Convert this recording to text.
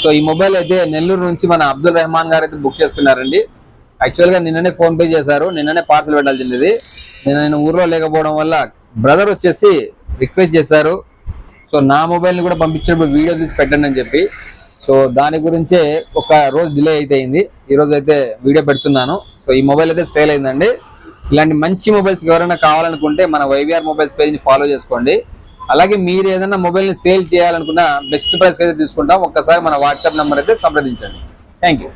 So ఈ mobile అయితే నెల్లూరు నుంచి మన అబ్దుల్ రెహమాన్ గారు అయితే బుక్ చేసుకున్నారండి. యాక్చువల్ గా నిన్ననే ఫోన్ పే చేశారు, నిన్ననే పార్సల్ పెట్టాల్సింది. నేను ఊర్లో లేకపోవడం వల్ల బ్రదర్ వచ్చేసి రిక్వెస్ట్ చేశారు, సో నా మొబైల్ ని కూడా పంపించినప్పుడు వీడియో తీసి పెట్టండి అని చెప్పి. సో దాని గురించే ఒక రోజు డిలే అయితే అయింది. ఈ రోజు అయితే వీడియో పెడుతున్నాను. సో ఈ మొబైల్ అయితే సేల్ అయిందండి. ఇలాంటి మంచి మొబైల్స్ ఎవరైనా కావాలనుకుంటే మన వైవిఆర్ మొబైల్స్ పేజ్ ని ఫాలో చేసుకోండి. అలాగే మీరు ఏదైనా మొబైల్ ని సేల్ చేయాలనుకున్నా బెస్ట్ ప్రైస్ అయితే తీసుకుంటాం. ఒక్కసారి మన వాట్సాప్ నెంబర్ అయితే సంప్రదించండి. Thank you.